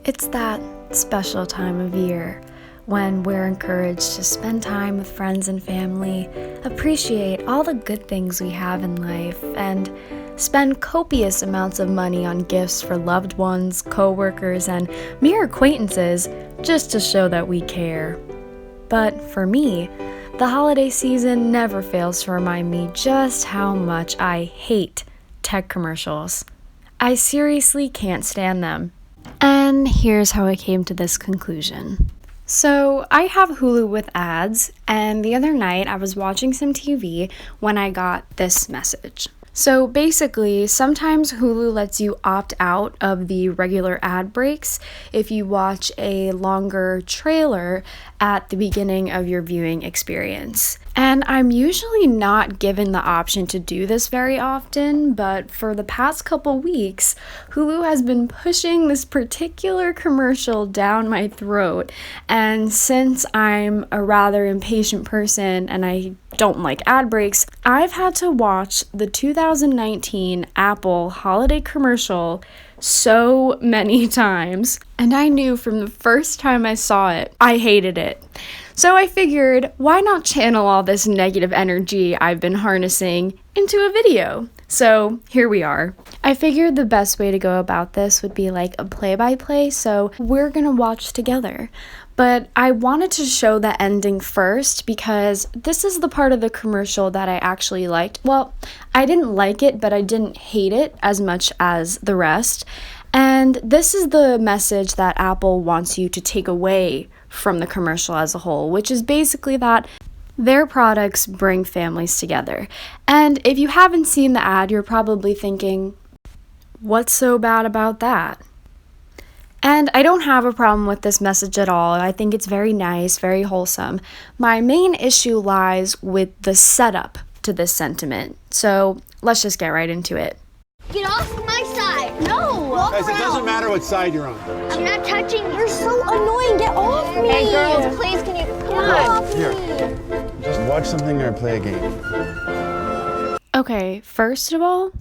It's that special time of year when we're encouraged to spend time with friends and family, appreciate all the good things we have in life, and spend copious amounts of money on gifts for loved ones, coworkers, and mere acquaintances just to show that we care. But for me, the holiday season never fails to remind me just how much I hate tech commercials. I seriously can't stand them. And here's how I came to this conclusion. So, I have Hulu with ads, and the other night I was watching some TV when I got this message. So basically, sometimes Hulu lets you opt out of the regular ad breaks if you watch a longer trailer at the beginning of your viewing experience. And I'm usually not given the option to do this very often, but for the past couple weeks, Hulu has been pushing this particular commercial down my throat. And since I'm a rather impatient person and I don't like ad breaks, I've had to watch the 2019 Apple holiday commercial so many times. And I knew from the first time I saw it, I hated it. So I figured, why not channel all this negative energy I've been harnessing into a video? So here we are. I figured the best way to go about this would be like a play-by-play, so we're gonna watch together. But I wanted to show the ending first because this is the part of the commercial that I actually liked. Well, I didn't like it, but I didn't hate it as much as the rest. And this is the message that Apple wants you to take away from the commercial as a whole, which is basically that their products bring families together. And if you haven't seen the ad, you're probably thinking, what's so bad about that? And I don't have a problem with this message at all. I think it's very nice, very wholesome. My main issue lies with the setup to this sentiment. So let's just get right into it. Get off my side! No! Walk Guys, around. it doesn't matter what side you're on. I'm not touching you. You're so annoying. Get off me! Hey, girls, please, can you come off Here. me? Just watch something or play a game. Okay, first of all,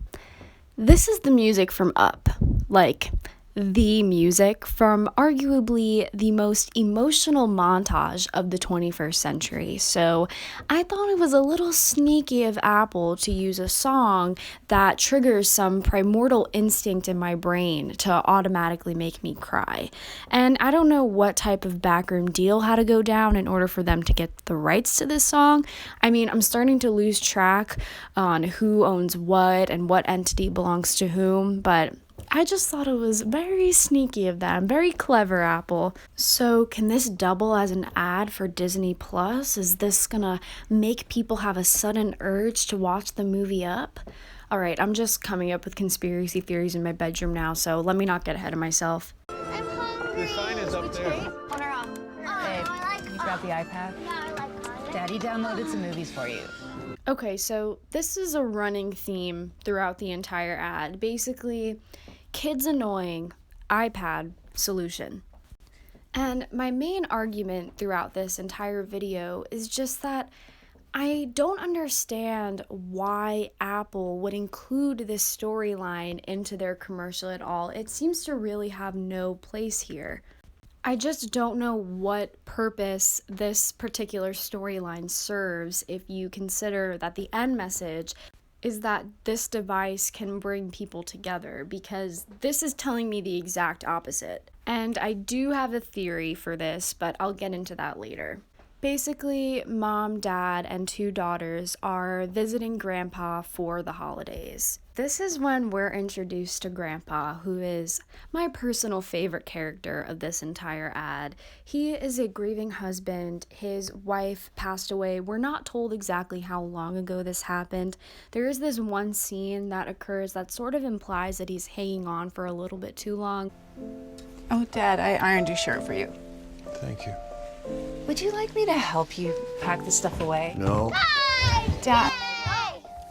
this is the music from Up. Like, the music from arguably the most emotional montage of the 21st century. So I thought it was a little sneaky of Apple to use a song that triggers some primordial instinct in my brain to automatically make me cry. And I don't know what type of backroom deal had to go down in order for them to get the rights to this song. I mean, I'm starting to lose track on who owns what and what entity belongs to whom, but I just thought it was very sneaky of them, very clever, Apple. So can this double as an ad for Disney Plus? Is this gonna make people have a sudden urge to watch the movie Up? All right, I'm just coming up with conspiracy theories in my bedroom now, so let me not get ahead of myself. I'm hungry. The sign is up there. On her off. Babe, can you grab the iPad? Yeah, I like Onyx. Daddy downloaded some movies for you. Okay, so this is a running theme throughout the entire ad. Basically, kids annoying, iPad solution. And my main argument throughout this entire video is just that I don't understand why Apple would include this storyline into their commercial at all. It seems to really have no place here. I just don't know what purpose this particular storyline serves if you consider that the end message is that this device can bring people together, because this is telling me the exact opposite. And I do have a theory for this, but I'll get into that later. Basically, mom, dad, and two daughters are visiting grandpa for the holidays. This is when we're introduced to Grandpa, who is my personal favorite character of this entire ad. He is a grieving husband. His wife passed away. We're not told exactly how long ago this happened. There is this one scene that occurs that sort of implies that he's hanging on for a little bit too long. Oh, Dad, I ironed your shirt for you. Thank you. Would you like me to help you pack the stuff away? No. Dad.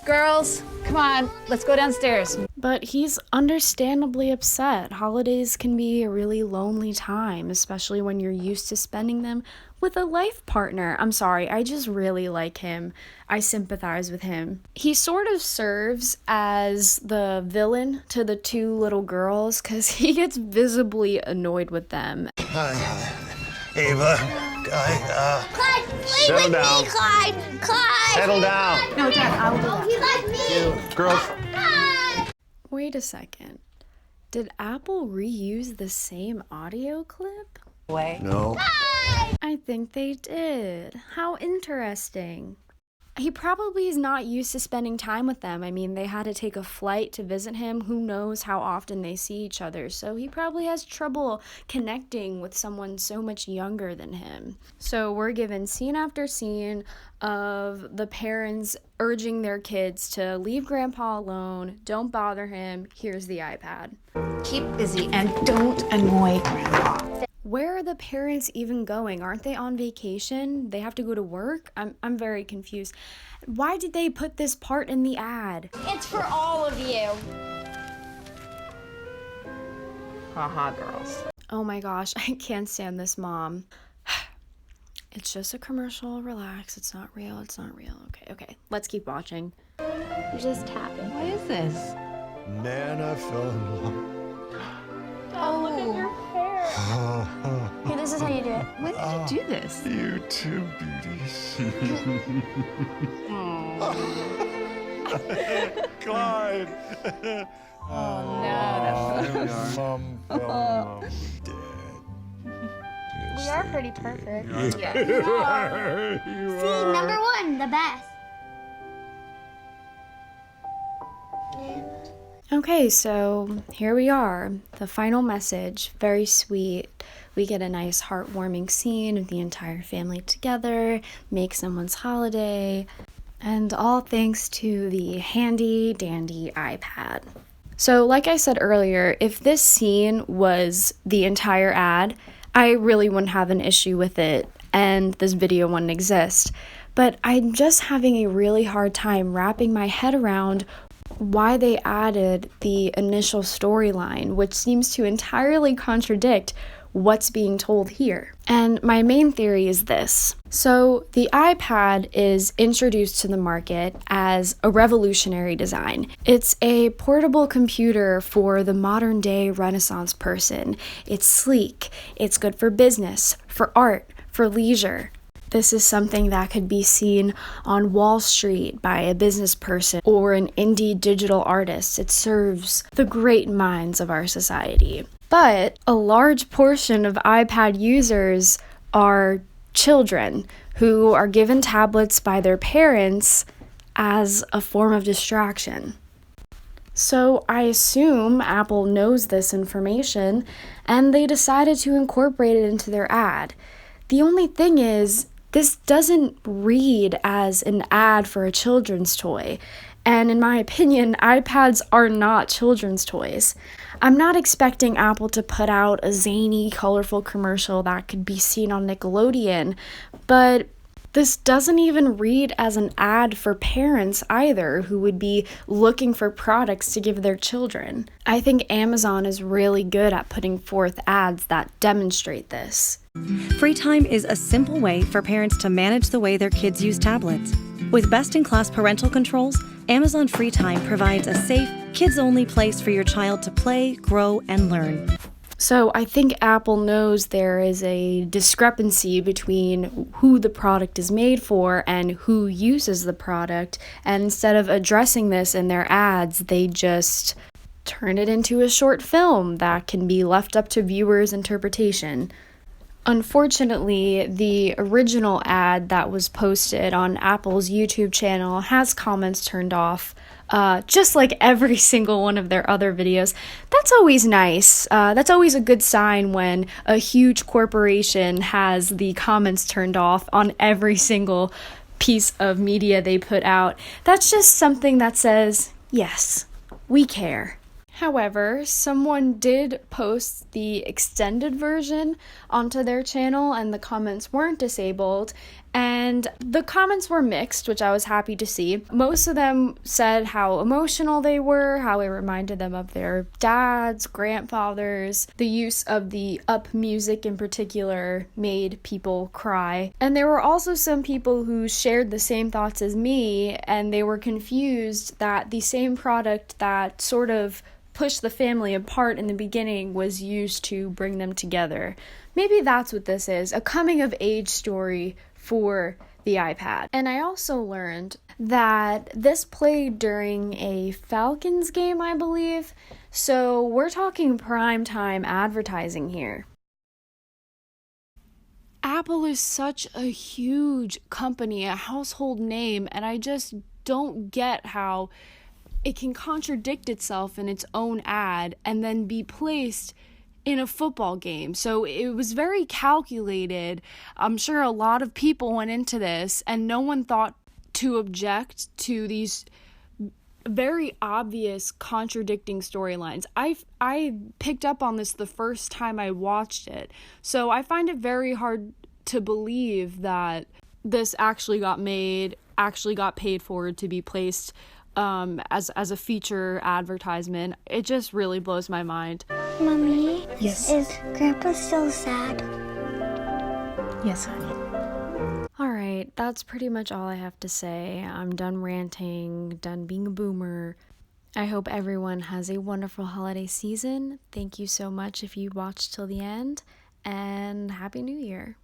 Girls, come on, let's go downstairs. But he's understandably upset. Holidays can be a really lonely time, especially when you're used to spending them with a life partner. I'm sorry, I just really like him. I sympathize with him. He sort of serves as the villain to the two little girls because he gets visibly annoyed with them. Hi. Ava. Guy, Clyde, please settle with down. me, Clyde. Clyde. settle down. No, Dad, I will do that. He likes me. Girls. Clyde. Wait a second. Did Apple reuse the same audio clip? No. I think they did. How interesting. He probably is not used to spending time with them. I mean, they had to take a flight to visit him. Who knows how often they see each other. So he probably has trouble connecting with someone so much younger than him. So we're given scene after scene of the parents urging their kids to leave grandpa alone, don't bother him, here's the iPad. Keep busy and don't annoy Grandpa. Where are the parents even going? Aren't they on vacation? They have to go to work? I'm very confused. Why did they put this part in the ad? It's for all of you. Haha, girls. Oh my gosh, I can't stand this mom. It's just a commercial, relax, it's not real, Okay, let's keep watching. Just tapping. What is this? Man, I fell in love. Oh, look at your hair. Here, this is how you do it. When did you do this? You two beauties. Clyde. Oh, no, that's Mom fell in love with Dad. We are pretty perfect. Yeah. See, number one, the best. Okay, so here we are. The final message, very sweet. We get a nice heartwarming scene of the entire family together, make someone's holiday, and all thanks to the handy dandy iPad. So like I said earlier, if this scene was the entire ad, I really wouldn't have an issue with it and this video wouldn't exist. But I'm just having a really hard time wrapping my head around why they added the initial storyline, which seems to entirely contradict what's being told here. And my main theory is this. So the iPad is introduced to the market as a revolutionary design. It's a portable computer for the modern day Renaissance person. It's sleek, it's good for business, for art, for leisure. This is something that could be seen on Wall Street by a business person or an indie digital artist. It serves the great minds of our society. But a large portion of iPad users are children who are given tablets by their parents as a form of distraction. So I assume Apple knows this information and they decided to incorporate it into their ad. The only thing is, this doesn't read as an ad for a children's toy. And in my opinion, iPads are not children's toys. I'm not expecting Apple to put out a zany, colorful commercial that could be seen on Nickelodeon, but this doesn't even read as an ad for parents either who would be looking for products to give their children. I think Amazon is really good at putting forth ads that demonstrate this. Free Time is a simple way for parents to manage the way their kids use tablets. With best-in-class parental controls, Amazon Free Time provides a safe, kids-only place for your child to play, grow, and learn. So I think Apple knows there is a discrepancy between who the product is made for and who uses the product, and instead of addressing this in their ads, they just turn it into a short film that can be left up to viewers' interpretation. Unfortunately, the original ad that was posted on Apple's YouTube channel has comments turned off, just like every single one of their other videos. That's always nice. That's always a good sign when a huge corporation has the comments turned off on every single piece of media they put out. That's just something that says, yes, we care. However, someone did post the extended version onto their channel and the comments weren't disabled, And the comments were mixed, which I was happy to see. Most of them said how emotional they were, how it reminded them of their dads, grandfathers. The use of the up music in particular made people cry. And there were also some people who shared the same thoughts as me, and they were confused that the same product that sort of pushed the family apart in the beginning was used to bring them together. Maybe that's what this is, a coming of age story for the iPad. And I also learned that this played during a Falcons game, I believe. So we're talking primetime advertising here. Apple is such a huge company, a household name, and I just don't get how it can contradict itself in its own ad and then be placed in a football game. So it was very calculated. I'm sure a lot of people went into this and no one thought to object to these very obvious contradicting storylines. I picked up on this the first time I watched it. So I find it very hard to believe that this actually got made, actually got paid for to be placed as a feature advertisement. It just really blows my mind. Mommy? Yes? Is Grandpa still sad? Yes, honey. Alright, that's pretty much all I have to say. I'm done ranting, done being a boomer. I hope everyone has a wonderful holiday season. Thank you so much if you watched till the end, and Happy New Year.